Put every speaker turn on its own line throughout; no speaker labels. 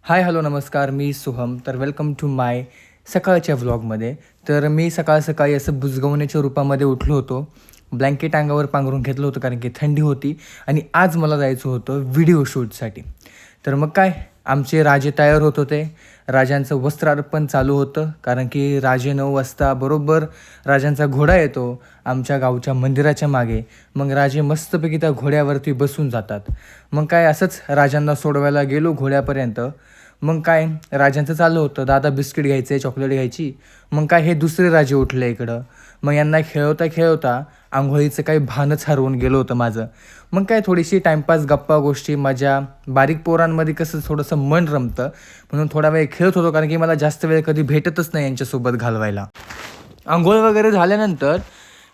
Hi hello नमस्कार, मी सोहम. तर welcome to माय सकाळच्या व्लॉगमध्ये. तर मी सकाळ सकाळी असं बुजगवण्याच्या रूपामध्ये उठलो होतो. ब्लँकेट अंगावर पांघरून घेतलं होतं कारण की थंडी होती आणि आज मला जायचं होतं व्हिडिओ शूटसाठी. तर मग काय, आमचे राजे तयार होत होते. राजांचं वस्त्रार्पण चालू होतं कारण की राजे 9 वाजता बरोबर राजांचा घोडा येतो आमच्या गावच्या मंदिराच्या मागे. मग राजे मस्तपैकी त्या घोड्यावरती बसून जातात. मग काय, असंच राजांना सोडवायला गेलो घोड्यापर्यंत. मग काय, राजांचं चाललं होतं, दादा बिस्किट घ्यायचे, चॉकलेट घ्यायची. मग काय, हे दुसरे राजे उठले इकडं. मग यांना खेळवता खेळवता आंघोळीचं काही भानच हरवून गेलं होतं माझं. मग काय, थोडीशी टाईमपास, गप्पा गोष्टी, मजा. बारीक पोरांमध्ये कसं थोडंसं मन रमतं म्हणून थोडा वेळ खेळत होतो कारण की मला जास्त वेळ कधी भेटतच नाही यांच्यासोबत घालवायला. अंघोळ वगैरे झाल्यानंतर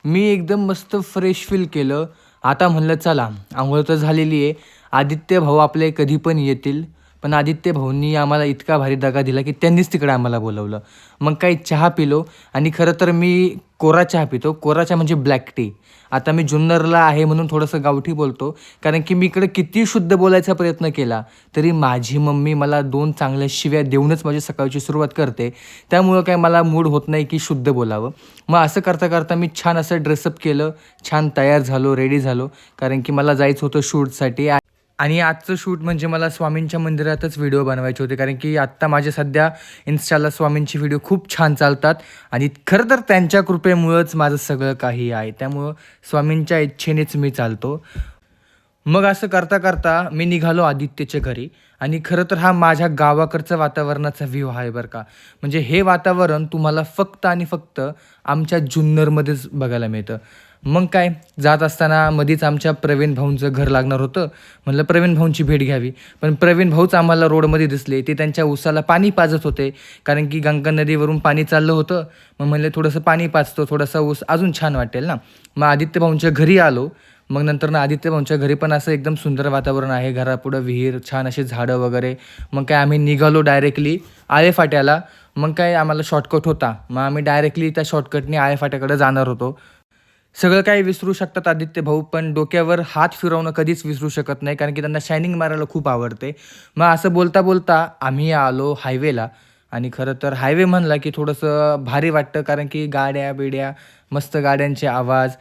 मी एकदम मस्त फ्रेश फील केलं. आता म्हणलं चला, अंघोळ तर झालेली आहे, आदित्य भाऊ आपले कधी पण येतील. पण आदित्य भाऊंनी आम्हाला इतका भारी दगा दिला की त्यांनीच तिकडे आम्हाला बोलवलं. मग काही चहा पिलो आणि खरं तर मी कोरा चहा पितो. कोरा चहा म्हणजे ब्लॅक टी. आता मी जुन्नरला आहे म्हणून थोडंसं गावठी बोलतो कारण की मी इकडे किती शुद्ध बोलायचा प्रयत्न केला तरी माझी मम्मी मला 2 चांगल्या शिव्या देऊनच माझी सकाळची सुरुवात करते. त्यामुळं काय मला मूड होत नाही की शुद्ध बोलावं. मग असं करता करता मी छान असं ड्रेसअप केलं, छान तयार झालो, रेडी झालो कारण की मला जायचं होतं शूटसाठी. आणि आजचं शूट म्हणजे मला स्वामींच्या मंदिरातच व्हिडिओ बनवायचे होते कारण की आत्ता माझे सध्या इन्स्टाला स्वामींची व्हिडिओ खूप छान चालतात आणि खरं तर त्यांच्या कृपेमुळंच माझं सगळं काही आहे. त्यामुळं स्वामींच्या इच्छेनेच मी चालतो. मग असं करता करता मी निघालो आदित्यच्या घरी आणि खरं तर हा माझ्या गावाकडचं वातावरणाचा व्ह्यू आहे बरं का. म्हणजे हे वातावरण तुम्हाला फक्त आणि फक्त आमच्या जुन्नरमध्येच बघायला मिळतं. मग काय, जात असताना मधीच आमच्या प्रवीण भाऊंचं घर लागणार होतं. म्हणलं प्रवीण भाऊंची भेट घ्यावी. पण प्रवीण भाऊच आम्हाला रोडमध्ये दिसले. ते त्यांच्या ऊसाला पाणी पाजत होते कारण की गंगा नदीवरून पाणी चाललं होतं. मग म्हणले थोडंसं पाणी पाजतो, थोडासा ऊस अजून छान वाटेल ना. मग आदित्य भाऊंच्या घरी आलो. मग नंतर ना आदित्य भाऊंच्या घरी पण असं एकदम सुंदर वातावरण आहे. घरापुढं विहीर, छान असे झाडं वगैरे. मग काय, आम्ही निघालो डायरेक्टली आळे फाट्याला. मग काय, आम्हाला शॉर्टकट होता. मग आम्ही डायरेक्टली त्या शॉर्टकटने आळे फाट्याकडे जाणार होतो. सगळं काही विसरू शकतात आदित्य भाऊ, पण डोक्यावर हात फिरवणं कधीच विसरू शकत नाही कारण की त्यांना शायनिंग मारायला खूप आवडते. मग असं बोलता बोलता आम्ही आलो हायवेला. आणि खरं तर हायवे म्हणला की थोडंसं भारी वाटतं कारण की गाड्या बिड्या, मस्त गाड्यांचे आवाज.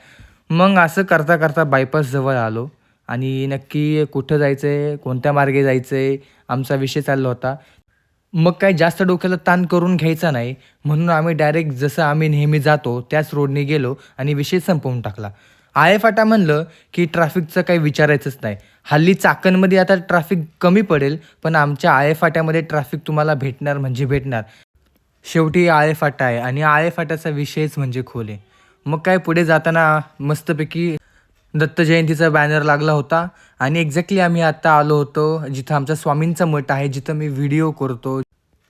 मग असं करता करता बायपासजवळ आलो आणि नक्की कुठं जायचं आहे, कोणत्या मार्गे जायचं आहे, आमचा विषय चालला होता. मग काय, जास्त डोक्याला ताण करून घ्यायचा नाही म्हणून आम्ही डायरेक्ट जसं आम्ही नेहमी जातो त्याच रोडने गेलो आणि विषय संपवून टाकला. आळेफाटा म्हणलं की ट्रॅफिकचं काही विचारायचंच नाही. हल्ली चाकणमध्ये आता ट्रॅफिक कमी पडेल पण आमच्या आळेफाट्यामध्ये ट्रॅफिक तुम्हाला भेटणार म्हणजे भेटणार. शेवटी आळेफाटा आहे आणि आळेफाट्याचा विषयच म्हणजे खोल आहे. मग काय, पुढे जाताना मस्तपैकी दत्त जयंतीचा बॅनर लागला होता आणि एक्झॅक्टली आम्ही आत्ता आलो होतो जिथं आमचा स्वामींचा मठ आहे, जिथं मी व्हिडिओ करतो.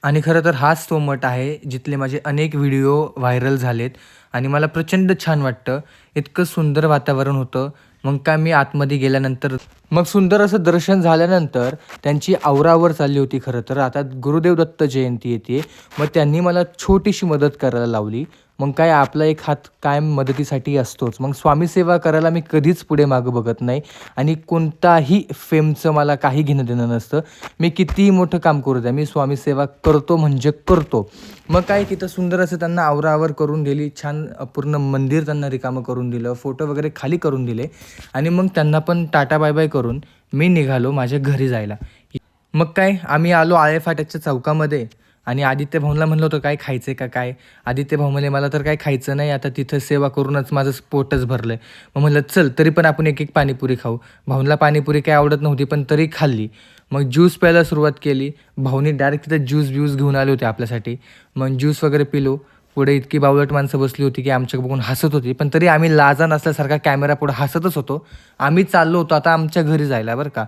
आणि खरं तर हाच तो मठ आहे जिथले माझे अनेक व्हिडिओ व्हायरल झालेत आणि मला प्रचंड छान वाटतं. इतकं सुंदर वातावरण होतं. मग काय, मी आतमध्ये गेल्यानंतर मग सुंदर असं दर्शन झाल्यानंतर त्यांची आवरावर चालली होती. खरं तर आता गुरुदेव दत्त जयंती येते. मग त्यांनी मला छोटीशी मदत करायला लावली. मग काय, आपला एक हात कायम मदतीसाठी असतोच. मग स्वामी सेवा करायला मी कधीच पुढे मागं बघत नाही आणि कोणताही फेमचं मला काही घेणं देणं नसतं. मी कितीही मोठं काम करू द्या, मी स्वामी सेवा करतो म्हणजे करतो. मग काय, तिथं सुंदर असं त्यांना आवरावर करून दिली. छान पूर्ण मंदिर त्यांना रिकामं करून दिलं, फोटो वगैरे खाली करून दिले आणि मग त्यांना पण टाटा बाय बाय करून मी निघालो माझ्या घरी जायला. मग काय, आम्ही आलो आळेफाट्याच्या चौकामध्ये आणि आदित्य भाऊंना म्हणलं होतं काय खायचं आहे का काय. आदित्य भाऊ म्हणले मला तर काय खायचं नाही, आता तिथं सेवा करूनच माझं पोटच भरलं आहे. मग म्हणलं चल तरी पण आपण एक एक पाणीपुरी खाऊ. भाऊंना पाणीपुरी काय आवडत नव्हती पण तरी खाल्ली. मग ज्यूस प्यायला सुरुवात केली. भाऊनी डायरेक्ट तिथं ज्यूस घेऊन आले होते आपल्यासाठी. मग ज्यूस वगैरे पिलो. पुढे इतकी बावळट माणसं बसली होती की आमच्याकडे बघून हसत होती पण तरी आम्ही लाजा नसल्यासारखा कॅमेरा पुढे हसतच होतो. आम्ही चाललो होतो आता आमच्या घरी जायला बरं का.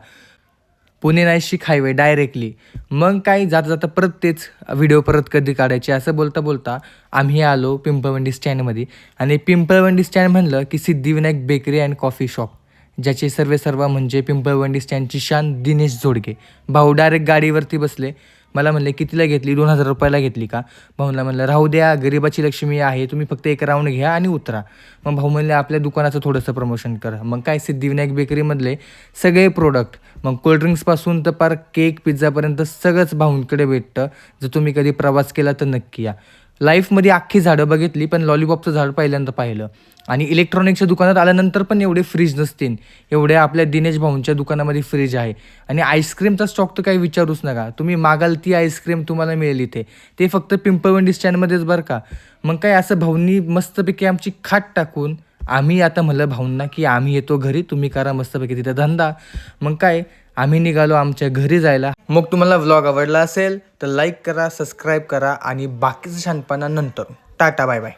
Pune Nashik highway directly. मग काय, जाता जाता परत तेच व्हिडिओ परत कधी काढायचे असं बोलता बोलता आम्ही आलो पिंपळवंडी स्टँडमध्ये. आणि पिंपळवंडी स्टँड म्हणलं की Siddhivinayak bakery and coffee shop, ज्याचे सर्व म्हणजे पिंपळवंडी स्टँडची शान दिनेश जोडगे भाऊ. डायरेक्ट गाडीवरती बसले. मला म्हणले कितीला घेतली, 2,000 रुपयाला घेतली का? भाऊला म्हणलं राहू द्या, गरिबाची लक्ष्मी आहे, तुम्ही फक्त एक राऊंड घ्या आणि उतरा. मग भाऊ म्हणले आपल्या दुकानाचं थोडंसं प्रमोशन करा. मग काय सिद्धिविनायक बेकरीमधले सगळे प्रोडक्ट, मग कोल्ड्रिंक्सपासून तर पार केक पिझ्झापर्यंत सगळंच भाऊंकडे भेटतं. जर तुम्ही कधी प्रवास केला तर नक्की या. लाईफमध्ये अख्खी झाडं बघितली, पण लॉलीपॉपचं झाड पहिल्यांदा पाहिलं. आणि इलेक्ट्रॉनिक्सच्या दुकानात आल्यानंतर पण एवढे फ्रीज नसतील, एवढे आपल्या दिनेश भाऊंच्या दुकानामध्ये फ्रीज आहे. आणि आईस्क्रीमचा स्टॉक तर काही विचारूच नका, तुम्ही मागाल ती आईस्क्रीम तुम्हाला मिळेल इथे. ते फक्त पिंपळवंडी स्टँडमध्येच बरं का. मग काय असं भाऊंनी मस्तपैकी आमची खाट टाकून आम्ही आता म्हणलं भाऊंना की आम्ही येतो घरी, तुम्ही करा मस्तपैकी तिथं धंदा. मग काय आम्ही निघालो आमच्या घरी जायला. मग तुम्हाला व्लॉग आवडला असेल तर लाईक करा, सबस्क्राईब करा आणि बाकीचं शानपणा नंतर. Tata bye bye.